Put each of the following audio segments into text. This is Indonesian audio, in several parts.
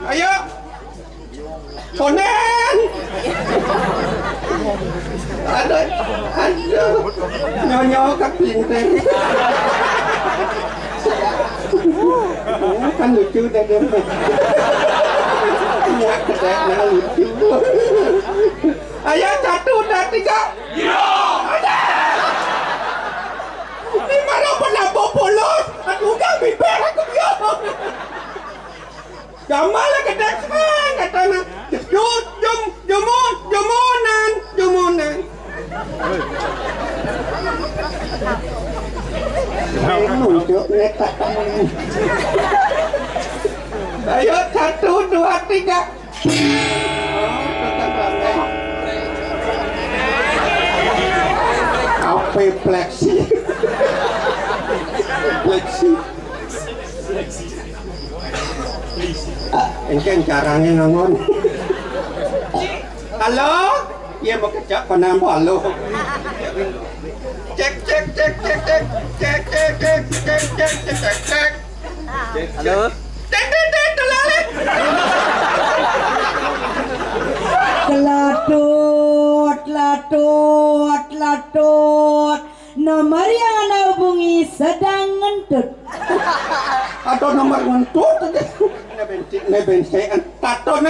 Ayo, Ponen. Aduh, nyonya kepinting. Kan lucu deh dia. Ya, kedeknya lucu. Ayo, 1, 2, 3. Yo! Ini malah penampu polos. Aku gak bibir aku biar. Gamala kedek semang katana. Jumunan. Nunjuk netak kamu. Ayo 1, 2, 3. Apa fleksi? Engkau caranya ngangon. Halo, iya mau kecak penampu halo. Cek. Halo. Cek, telalek. Latut. Nomor yang Anda hubungi sedang ngentut. Atau nomor ngentut aja. Nebensean katon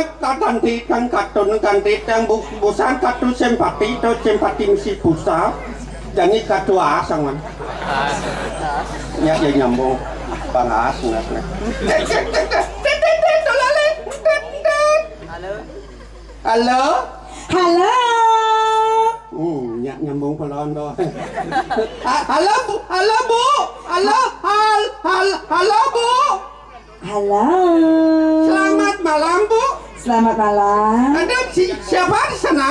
yang busan kartu simpati atau simpati misi busa. Jadi kartu asangan. Ya nyambung pangas ngasnya. Halo. Nyak nyambung pelon doang. Halo Bu. Halo Bu. Selamat malam Bu. Selamat malam. Ada siapa di sana?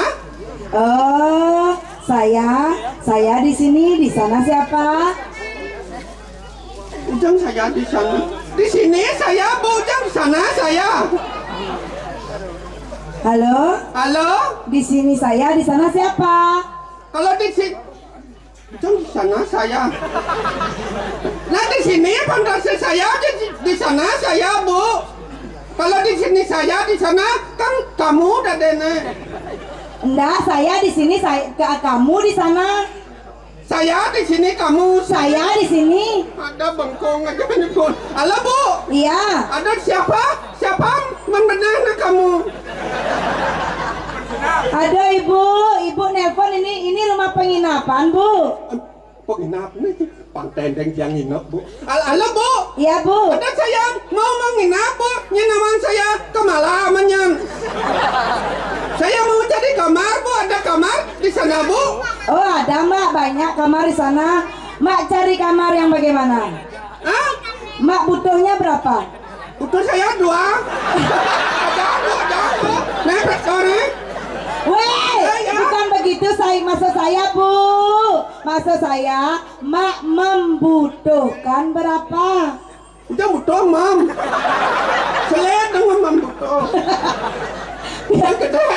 Oh, saya di sini. Di sana siapa? Ujang saya di sana. Di sini saya Bu. Ujang di sana saya. Halo. Di sini saya. Di sana siapa? Kalau di sini, Ujang di sana saya. Nah di sini fantasi saya di sana saya Bu. Kalau di sini saya di sana kan kamu udah dene. Enggak, saya di sini kamu di sana. Saya di sini kamu. Saya di sini. Ada bengkong aja nyebut. Halo Bu. Iya. Ada siapa? Membenarkan kamu. Ada ibu nelpon ini rumah penginapan Bu. kok nginap nih? Pantai yang nginap Bu. Halo Bu. Iya Bu. Ada saya mau nginap Bu. Nyenawan saya kemalamannya. Saya mau cari kamar Bu. Ada kamar di sana Bu? Oh ada Mak, banyak kamar di sana. Mak cari kamar yang bagaimana? Hah? Mak butuhnya berapa? Butuh saya 2. Ada Bu. Nepet sore. Weh, bukan begitu maksud saya Bu. Maksud saya, Mak membutuhkan berapa? Udah butuh Mam. Selesai dengan Mam butuh. Yang gede.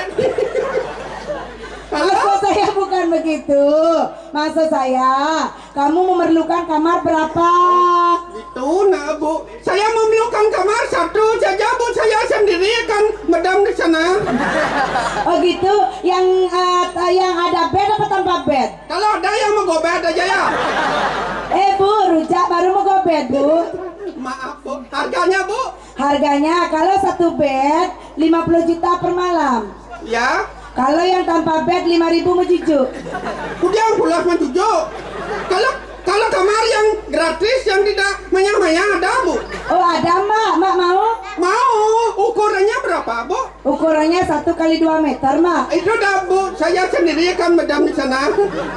Maksud saya bukan begitu. Maksud saya, kamu memerlukan kamar berapa? Itu nak Bu. Saya memerlukan kamar 1 saja Bu. Saya sendiri kan madam di sana. Oh gitu. Yang ada bed apa tanpa bed? Kalau ada yang mau go bed aja ya. Bu, rujak baru mau go bed Bu. Maaf Bu. Harganya Bu? Harganya kalau 1 bed 50 juta per malam. Ya. Kalau yang tanpa bed 5.000 menjujuk. Udah pulas menjujuk. Kalau kamar yang gratis yang tidak manyang-manyang ada Bu? Oh ada Mak. Mak mau? Mau. Ukurannya berapa Bu? Ukurannya 1 kali 2 meter Mak. Itu dah Bu. Saya sendiri kan madam di sana.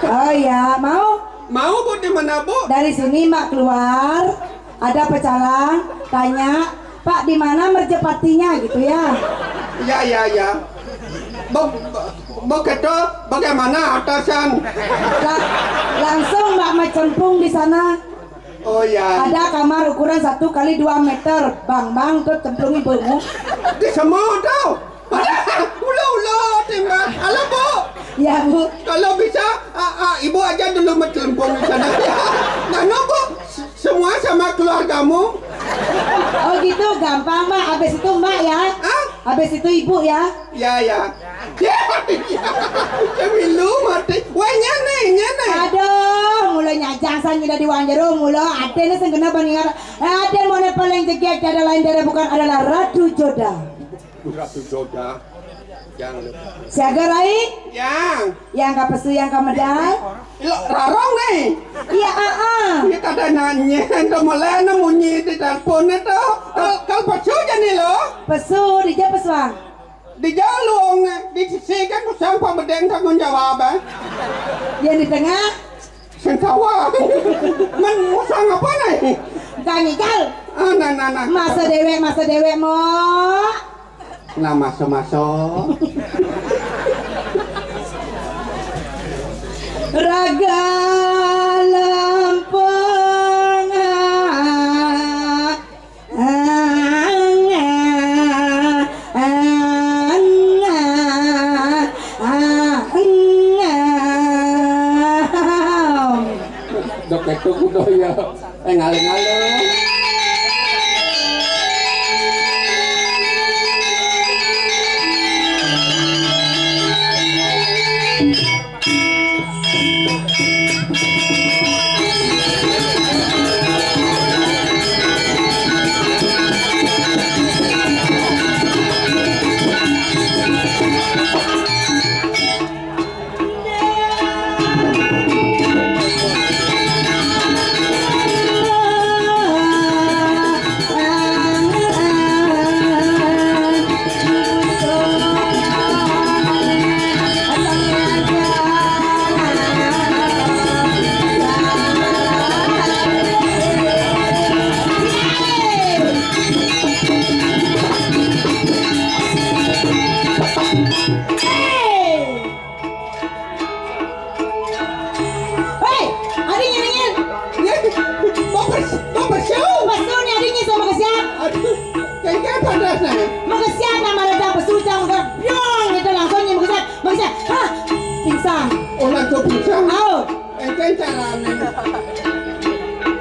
Oh ya mau? Mau Bu di mana Bu? Dari sini Mak keluar, ada pecalang, tanya, Pak di mana merjepatinya gitu ya? Ya. Begitu bagaimana atasan? Langsung Mbak mencempung di sana. Oh ya. Ada kamar ukuran 1 kali 2 meter, bang tuh cemplungin bungu. Di semua tau. Ulo timbang. Halo Bu. Ya Bu. Kalau bisa Ibu aja dulu mencempung di sana. Nah Bu. Semua sama keluargamu. Oh gitu gampang Mak. Habis itu Mbak ya. Habis itu Ibu ya. Ya. Cemilu mati. Wah nyane. Aduh, mulai nyajang san nyida di wanjero mula adene sing kena bandingan. Aden mone paling jegek ada lain dari bukan adalah Ratu Joda. Ratu Joda. Yang Siaga Rai? Yang kapesu yang kamedal? Rarong nih. Iya Ini kada nanya, ento mulai munyi di telepon itu. Kal pesu jadi lo. Pesu di jam pesuang. Di jalung, di sisi kan kusang pembedeng tanggung jawab. Yang di tengah? Sengkawa. Musang apa nih? Kanyikal. Nah. Masa dewek mo. Nah masuk. Raga lempeng Dok itu kudu ya ngaleng-ngaleng.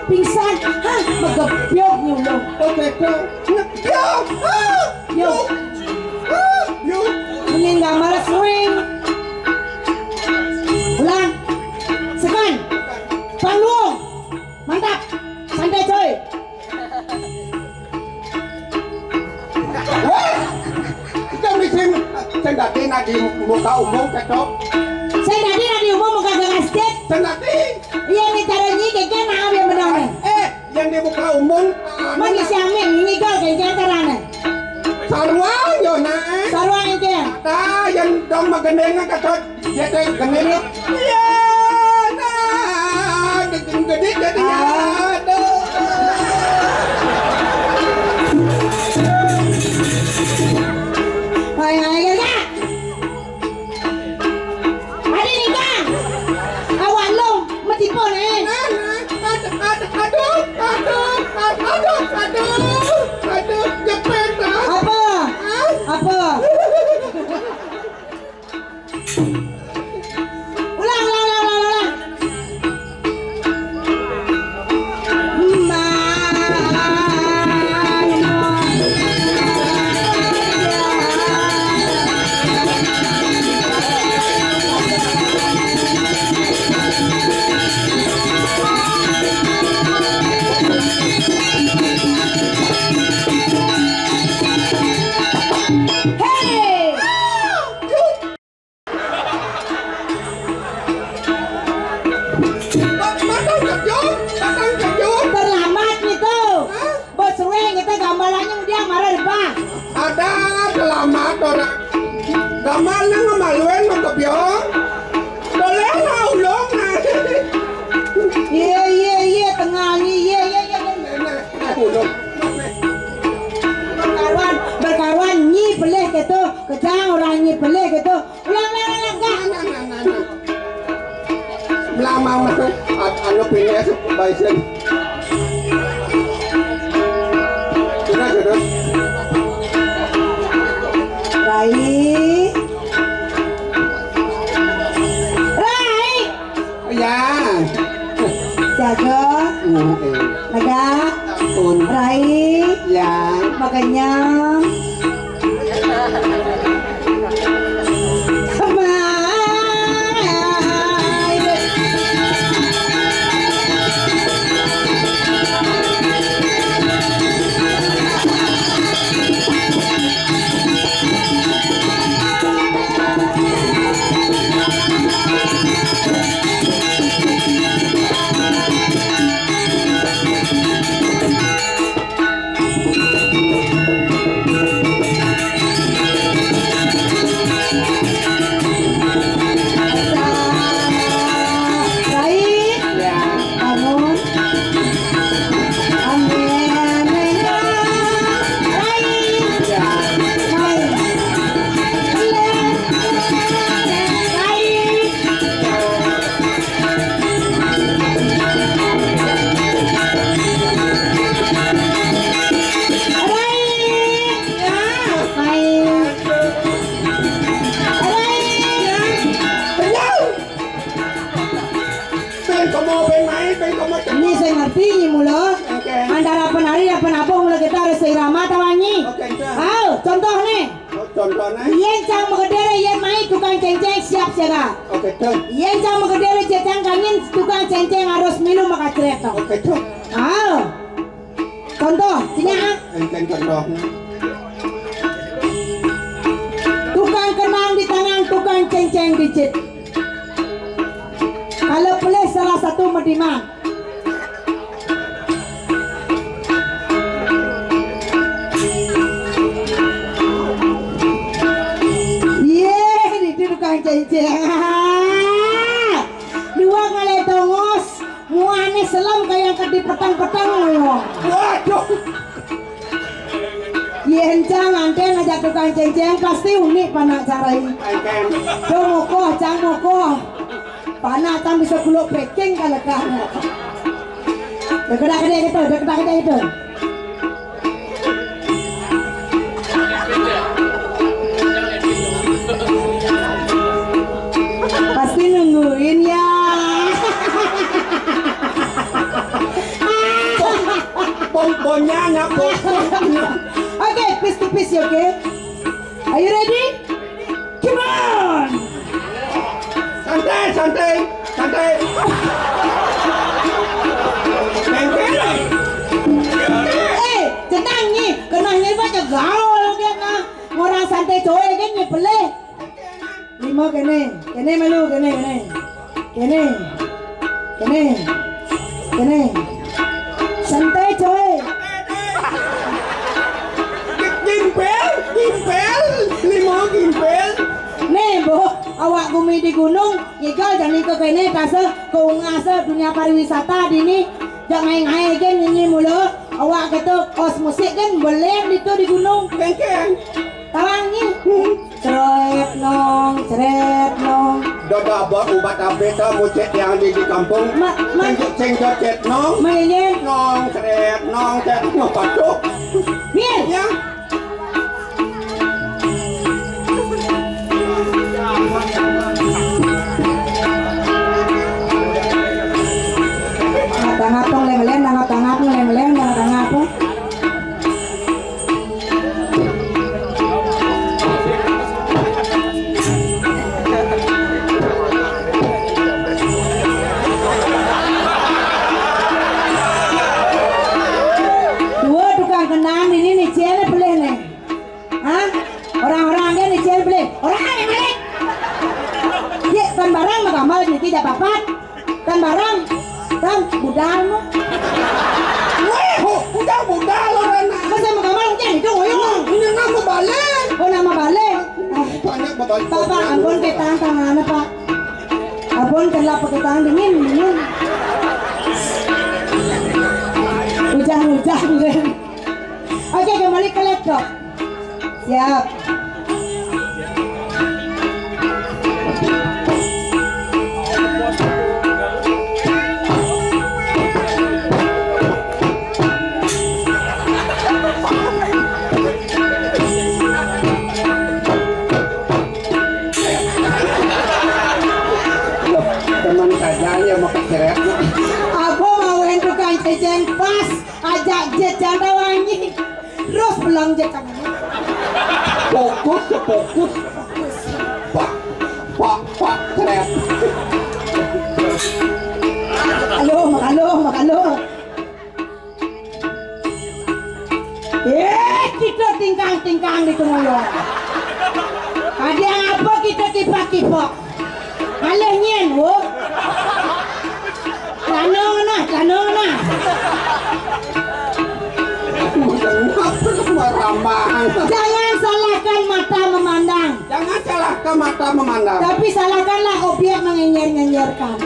Pingsan, megebyok nyulung. Mending gak malas swing. Ulang, sekan, panggung, mantap, santai coy. Kita mesti sendati di muka umum ketok. Sendati di umum muka gak ngasih. Sendati. Iya ini caranya kayak nah yang benar nih. Yang dibuka umum. Mana siapa ini kau kayak caranya? Sarwang yo nak. Sarwang itu. Yang dong magendengnya katot. Dia kayak gendeng. Iya nah. Gede jadinya. Hai kakak. Ada nih kak. Awan lo mati pun Aduh, jepit Apa? Ulang. Terlambat gitu. Bos sering kita gambarannya dia marah depan. Ada selamat orang. Gamalnya ngemaluin untuk biong. Boleh lah ulung Iya tengahnya iya. Ulung. Berkawan nyi pelih gitu. Kejang orang nyi pelih gitu. Ulang kak. Lama masuk anu pilih baisen. Sudah. Rai. Ya. Jaga. Naga. Rai. Ya. Makanya. Ini saya ngerti ini mula. Antara penari dan penabung mula kita harus seirama tawangi. Contoh nih. Contohnya. Yen cang megedere yen mai tukang cengceng siap siaga. Yen cang megedere cecang kanin tukang cengceng harus milu maka cerita. Contoh, sinya. Contohnya. Tukang kenang di tangan tukang cengceng dicit. Kalau boleh salah satu medima. Itu tukang cengceng. Dua kali tongos, muane selam kayak kedi petang-petang. Waduh. Yencang anten aja tukang cengceng pasti unik panak carai. Do mokoh, cang mokoh. Panak cang bisa gulung packing kalau kan. Dekat-dekat itu. Pasti nungguin ya. Pomponya ngapok. Okay, piece to piece, okay? Are you ready? Come on! Santai. Tenang nih, kenangnya banyak gaul dia nah. Orang santai coy kan ni pelih. Lima kene malu kene. Ini santai coy. Gimpel, lima gimpel. Nih bu, awak gumi di gunung, nyegal jangan ke kene kase keungase dunia pariwisata dini, jangan ngai nyanyi mulu. Awak kata kos musik kan boleh itu di gunung. Kengkeng. Tawangi. Ceret nong. Doda buat ubat abeta mucet yang di kampung. Cengjot cet nong. Mainnya. Nong ceret nong patuk. Biar. Ya. Tangapong leng-leng, tangapong leng-leng, tangapong. Dua tukang kenang ini nih cewek beli nih. Hah? Orang-orangnya nih cewek beli. Orang yang beli. Ya, tan barang mah gamal nih tidak papat. Tan barang. Tan budal mah. Udah lo Rana. Masa mau gamal jangan itu ngoyong. Ini nama balik. Oh nama balik. Banyak babalik. Pak, ampun ke tangan Pak. Ampun kenapa pakai tangan dingin. Hujan. Oke, kembali ke laptop. Siap. Teman saja yang mau keceret. Aku mau yang tukang jajan pas ajak jajan wangi. Terus pulang jajan. Fokus. Pak keret. Halo. Kita tingkang di tengah. Ada apa kita kipak-kipak? Halo nyen, wo. Lanong na. Jangan salahkan mata memandang. Jangan salahkan mata memandang. Tapi salahkanlah objek mengenyer-ngenyerkan.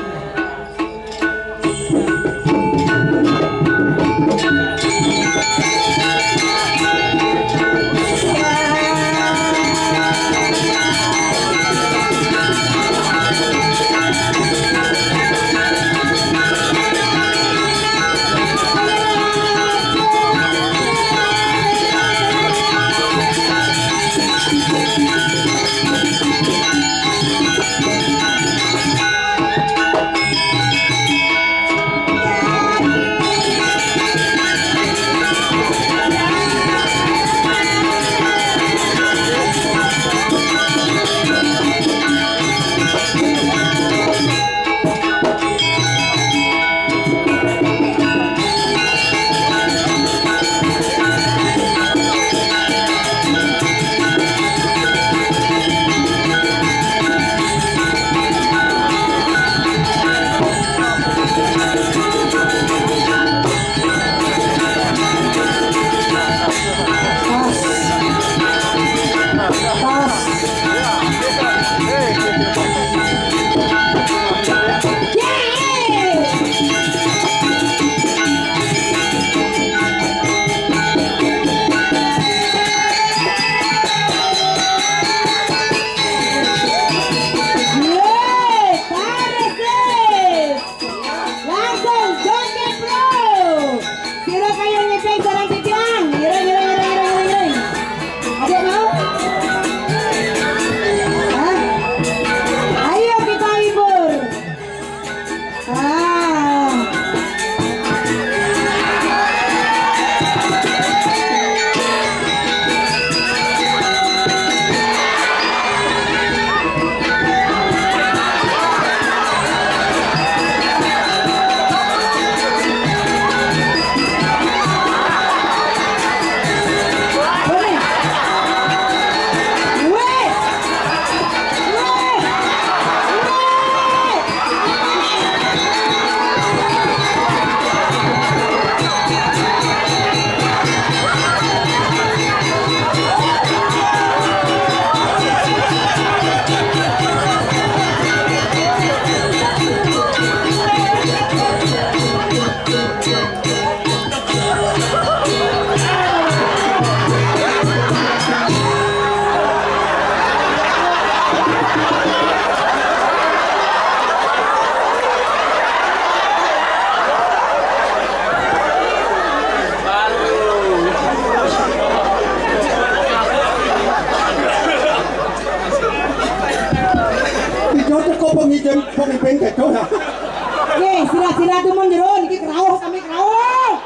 ratu mon jero niki krawuh sami krawuh.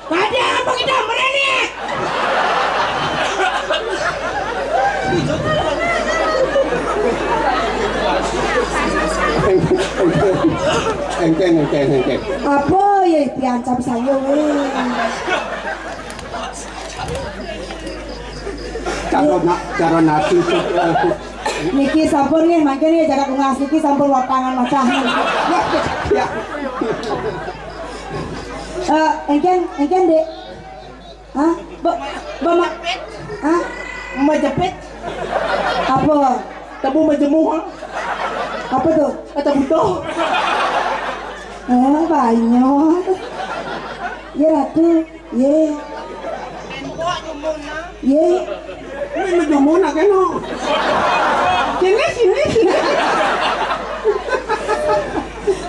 Kadang apa kita menene? Engken. Apa ya diancam saya weh. Cara nasi Niki sampun nggih mangke nggih jaga kungas niki sampun wapangan macah. ya. Engken Dek. Hah? Bamak. Hah? Majapit. Apa? Tabu majemuk. Apa tuh? Atau butuh. Oh, banyak. Ya ratu, ye. Ye. Ini majemuk nak kena. Sini.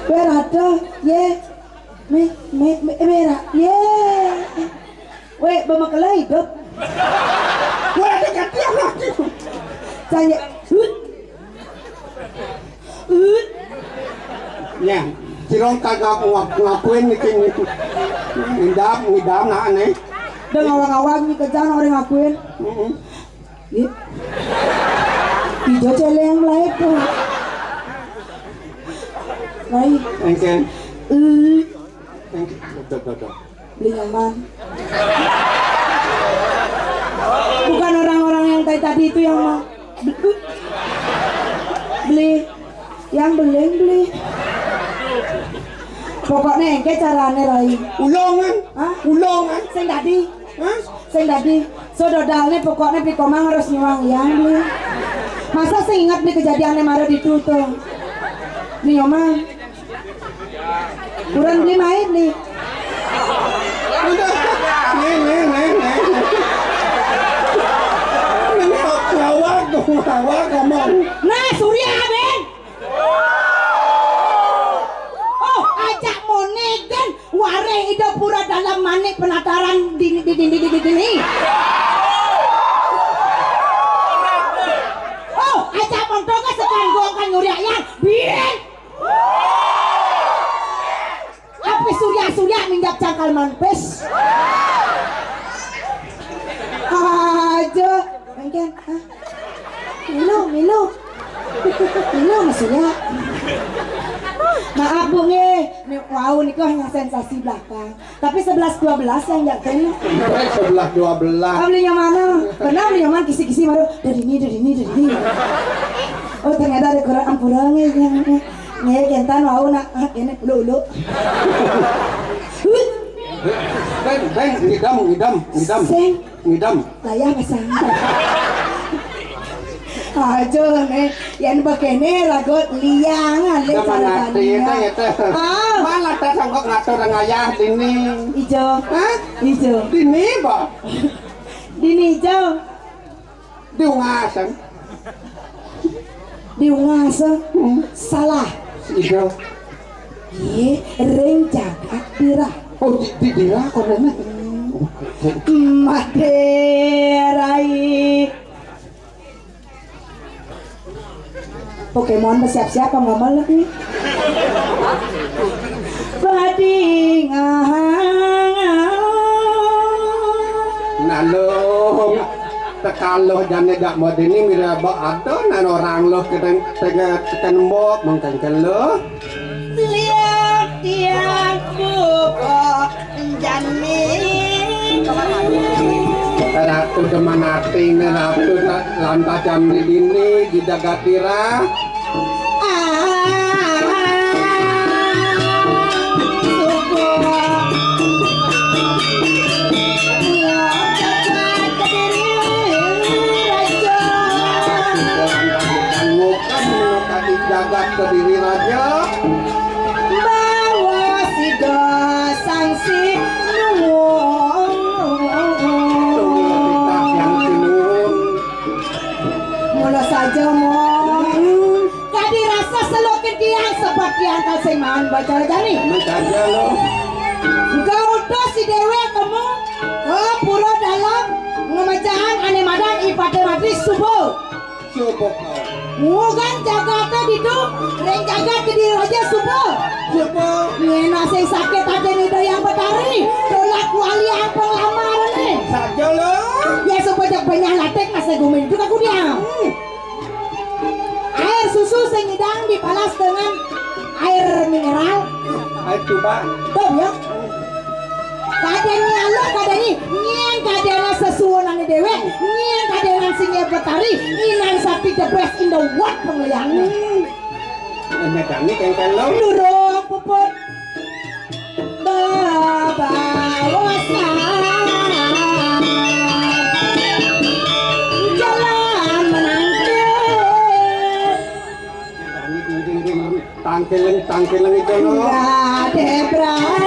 Ya ratu, ye. Merah, ye. Weh, bamakala hidup. Wah, ada katiak lagi. Saya, Ya, cirong kagak ngakuin nih ngidam nak aneh. dan awang-awang nih kejan orang ngakuin. Gitu. Hijau celeng lain tuh. Lain. Engken. Beli nyaman. Bukan orang-orang yang tadi itu yang mau beli, yang beli. Pokoknya engke carane Rai. Ulongan. Hah? Ulongan. Sing tadi. Hah? Sing tadi. Sododalnya pokoknya pikomang harus nyuang yang beli. Masa saya ingat nih kejadiannya marah di tuh. Nih omang. Kurang beli main nih. Nih. Awak ngomong. Nah, Surya Ben. Oh, ajak monegan ware ida pura dalam manik penataran di. Oh, ajak montoga sekanggong kan nguriayan. Bien. Apa Surya minjak cangkal manpes. Aja, mungkin. Milo maksudnya. Maaf Bu nge, wow niku hanya sensasi belakang. Tapi 11-12 yang enggak kena. 11-12. Beli yang mana? Pernah beli yang mana kisi-kisi baru dari ini. Oh ternyata ada kurang ampurangnya yang kentan wow nak kene ulu. Ngidam. Layah pasang. Aja nih, yang begini lagu liang alih cara tanya. Malah tak sanggup ngatur ngayah dini. Ijo, ijo. Dini ba? Dini ijo. Diungasan. Diungasa. Salah. Ijo. Ye, ring jagat dirah. Oh, di dirah korena. Materai. Pokemon bersiap-siap apa ngomong lagi? Nalo tekaloh jane dak modeni mira ba ado nan orang loh kedeng tekan mok mungkin kelo lihat dia buka jamin ratu demanati ratu lantas jam di dini di dagatira jagat kediri raja bawa si dosang si nuwun yang sinun mula saja mon kadi rasa selokin tiang seperti angkal semaan baca jani saja lo kau udah si dewe kamu ke pura dalam ngemajahan ane madan ipate mati subuh subuh Bukan Jakarta itu, reng jagat ke diri aja subuh. Subuh. Ngena saya sakit aja nih yang betari. Tolak wali apa lamaran nih. Saja lo. Ya supaya banyak latek masa gumin itu aku dia. Air susu saya ngidang dibalas dengan air mineral. Ayo coba. Tuh ya. Kadangnya lo kadangnya nyen kadangnya sesuonan dewe nyen kadangnya singa betari inan sapi the best in the world pengliang Enak kami kengkel lo. lurung puput babawasan jalan menangkir Tangkeleng itu lo. gak ada